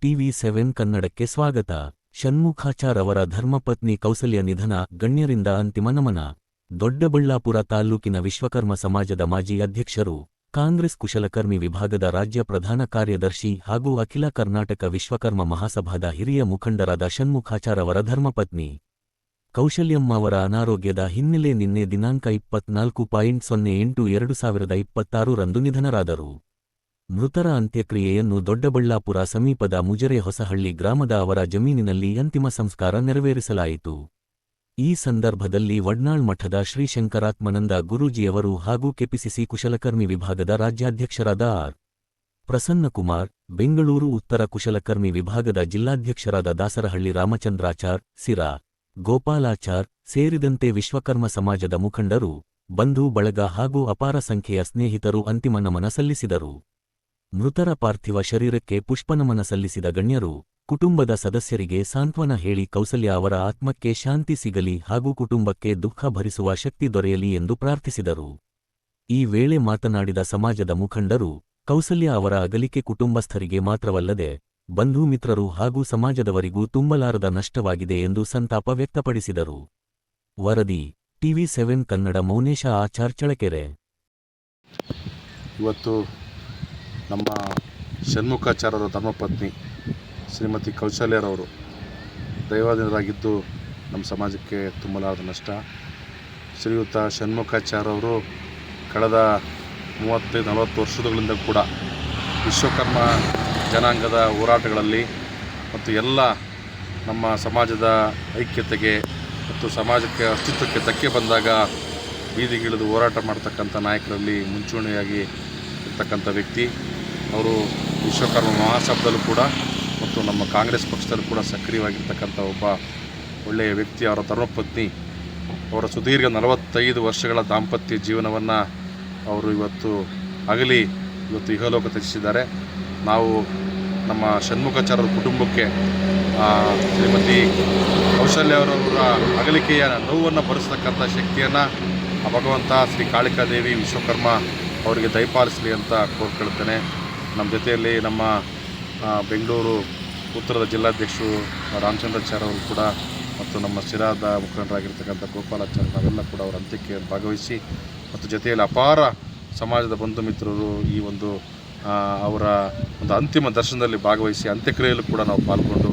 TV7 ಕನ್ನಡಕ್ಕೆ ಸ್ವಾಗತ. ಷಣ್ಮುಖಾಚಾರ್ ಅವರ ಧರ್ಮಪತ್ನಿ ಕೌಸಲ್ಯ ನಿಧನ, ಗಣ್ಯರಿಂದ ಅಂತಿಮ ನಮನ. ದೊಡ್ಡಬಳ್ಳಾಪುರ ತಾಲ್ಲೂಕಿನ ವಿಶ್ವಕರ್ಮ ಸಮಾಜದ ಮಾಜಿ ಅಧ್ಯಕ್ಷರು, ಕಾಂಗ್ರೆಸ್ ಕುಶಲಕರ್ಮಿ ವಿಭಾಗದ ರಾಜ್ಯ ಪ್ರಧಾನ ಕಾರ್ಯದರ್ಶಿ ಹಾಗೂ ಅಖಿಲ ಕರ್ನಾಟಕ ವಿಶ್ವಕರ್ಮ ಮಹಾಸಭಾದ ಹಿರಿಯ ಮುಖಂಡರಾದ ಷಣ್ಮುಖಾಚಾರ್ ಅವರ ಧರ್ಮಪತ್ನಿ ಕೌಶಲ್ಯಮ್ಮ ಅವರ ಅನಾರೋಗ್ಯದ ಹಿನ್ನೆಲೆ ನಿನ್ನೆ ದಿನಾಂಕ 24/08/2026 ರಂದು ನಿಧನರಾದರು. ಮೃತರ ಅಂತ್ಯಕ್ರಿಯೆಯನ್ನು ದೊಡ್ಡಬಳ್ಳಾಪುರ ಸಮೀಪದ ಮುಜರೆ ಹೊಸಹಳ್ಳಿ ಗ್ರಾಮದ ಅವರ ಜಮೀನಿನಲ್ಲಿ ಅಂತಿಮ ಸಂಸ್ಕಾರ ನೆರವೇರಿಸಲಾಯಿತು. ಈ ಸಂದರ್ಭದಲ್ಲಿ ವಡ್ನಾಳ್ ಮಠದ ಶ್ರೀ ಶಂಕರಾತ್ಮನಂದ ಗುರೂಜಿಯವರು ಹಾಗೂ ಕೆಪಿಸಿಸಿ ಕುಶಲಕರ್ಮಿ ವಿಭಾಗದ ರಾಜ್ಯಾಧ್ಯಕ್ಷರಾದ ಆರ್. ಪ್ರಸನ್ನಕುಮಾರ್, ಬೆಂಗಳೂರು ಉತ್ತರ ಕುಶಲಕರ್ಮಿ ವಿಭಾಗದ ಜಿಲ್ಲಾಧ್ಯಕ್ಷರಾದ ದಾಸರಹಳ್ಳಿ ರಾಮಚಂದ್ರಾಚಾರ್, ಸಿರಾ ಗೋಪಾಲಾಚಾರ್ ಸೇರಿದಂತೆ ವಿಶ್ವಕರ್ಮ ಸಮಾಜದ ಮುಖಂಡರು, ಬಂಧು ಬಳಗ ಹಾಗೂ ಅಪಾರ ಸಂಖ್ಯೆಯ ಸ್ನೇಹಿತರು ಅಂತಿಮ ನಮನ ಸಲ್ಲಿಸಿದರು. ಮೃತರ ಪಾರ್ಥಿವ ಶರೀರಕ್ಕೆ ಪುಷ್ಪನಮನ ಸಲ್ಲಿಸಿದ ಗಣ್ಯರು, ಕುಟುಂಬದ ಸದಸ್ಯರಿಗೆ ಸಾಂತ್ವನ ಹೇಳಿ ಕೌಸಲ್ಯ ಅವರ ಆತ್ಮಕ್ಕೆ ಶಾಂತಿ ಸಿಗಲಿ ಹಾಗೂ ಕುಟುಂಬಕ್ಕೆ ದುಃಖ ಭರಿಸುವ ಶಕ್ತಿ ದೊರೆಯಲಿ ಎಂದು ಪ್ರಾರ್ಥಿಸಿದರು. ಈ ವೇಳೆ ಮಾತನಾಡಿದ ಸಮಾಜದ ಮುಖಂಡರು, ಕೌಸಲ್ಯ ಅವರ ಅಗಲಿಕೆ ಕುಟುಂಬಸ್ಥರಿಗೆ ಮಾತ್ರವಲ್ಲದೆ ಬಂಧು ಮಿತ್ರರು ಹಾಗೂ ಸಮಾಜದವರಿಗೂ ತುಂಬಲಾರದ ನಷ್ಟವಾಗಿದೆ ಎಂದು ಸಂತಾಪ ವ್ಯಕ್ತಪಡಿಸಿದರು. ವರದಿ TV7 ಕನ್ನಡ. ಮೌನೇಶ ಆಚಾರ್, ಚಳ್ಳಕೆರೆ. ಇವತ್ತು ನಮ್ಮ ಷಣ್ಮುಖಾಚಾರ್ಯರ ಧರ್ಮಪತ್ನಿ ಶ್ರೀಮತಿ ಕೌಶಲ್ಯರವರು ದೈವಾಧೀನರಾಗಿದ್ದು ನಮ್ಮ ಸಮಾಜಕ್ಕೆ ತುಂಬಲಾರದ ನಷ್ಟ. ಶ್ರೀಯುತ ಷಣ್ಮುಖಾಚಾರ್ಯವರು ಕಳೆದ 35-40 ವರ್ಷಗಳಿಂದ ಕೂಡ ವಿಶ್ವಕರ್ಮ ಜನಾಂಗದ ಹೋರಾಟಗಳಲ್ಲಿ ಮತ್ತು ಎಲ್ಲ ನಮ್ಮ ಸಮಾಜದ ಐಕ್ಯತೆಗೆ ಮತ್ತು ಸಮಾಜಕ್ಕೆ ಅಸ್ತಿತ್ವಕ್ಕೆ ಧಕ್ಕೆ ಬಂದಾಗ ಬೀದಿಗಿಳಿದು ಹೋರಾಟ ಮಾಡ್ತಕ್ಕಂಥ ನಾಯಕರಲ್ಲಿ ಮುಂಚೂಣಿಯಾಗಿ ಇರ್ತಕ್ಕಂಥ ವ್ಯಕ್ತಿ ಅವರು. ವಿಶ್ವಕರ್ಮ ಮಹಾಸಭಾದಲ್ಲೂ ಕೂಡ ಮತ್ತು ನಮ್ಮ ಕಾಂಗ್ರೆಸ್ ಪಕ್ಷದಲ್ಲೂ ಕೂಡ ಸಕ್ರಿಯವಾಗಿರ್ತಕ್ಕಂಥ ಒಬ್ಬ ಒಳ್ಳೆಯ ವ್ಯಕ್ತಿ. ಅವರ ಧರ್ಮಪತ್ನಿ ಅವರ ಸುದೀರ್ಘ 45 ವರ್ಷಗಳ ದಾಂಪತ್ಯ ಜೀವನವನ್ನು ಅವರು ಇವತ್ತು ಅಗಲಿ ಇಹಲೋಕ ತ್ಯಜಿಸಿದ್ದಾರೆ. ನಾವು ನಮ್ಮ ಷಣ್ಮುಖಾಚಾರ್ಯರ ಕುಟುಂಬಕ್ಕೆ ಶ್ರೀಮತಿ ಕೌಶಲ್ಯ ಅವರವರ ಅಗಲಿಕೆಯ ನೋವನ್ನು ಭರಿಸ್ತಕ್ಕಂಥ ಶಕ್ತಿಯನ್ನು ಆ ಭಗವಂತ ಶ್ರೀ ಕಾಳಿಕಾದೇವಿ ವಿಶ್ವಕರ್ಮ ಅವರಿಗೆ ದಯಪಾಲಿಸಲಿ ಅಂತ ಕೋರ್ಕೊಳ್ತೇನೆ. ನಮ್ಮ ಜೊತೆಯಲ್ಲಿ ನಮ್ಮ ಬೆಂಗಳೂರು ಉತ್ತರದ ಜಿಲ್ಲಾಧ್ಯಕ್ಷರು ರಾಮಚಂದ್ರಾಚಾರ್ಯ ಅವರು ಕೂಡ ಮತ್ತು ನಮ್ಮ ಸಿರಾದ ಮುಖಂಡರಾಗಿರ್ತಕ್ಕಂಥ ಗೋಪಾಲಾಚಾರ್ಯ ನಾವೆಲ್ಲ ಕೂಡ ಅವರ ಅಂತ್ಯಕ್ಕೆ ಭಾಗವಹಿಸಿ ಮತ್ತು ಜೊತೆಯಲ್ಲಿ ಅಪಾರ ಸಮಾಜದ ಬಂಧು ಮಿತ್ರರು ಈ ಒಂದು ಅವರ ಒಂದು ಅಂತಿಮ ದರ್ಶನದಲ್ಲಿ ಭಾಗವಹಿಸಿ ಅಂತ್ಯಕ್ರಿಯೆಯಲ್ಲೂ ಕೂಡ ನಾವು ಪಾಲ್ಗೊಂಡು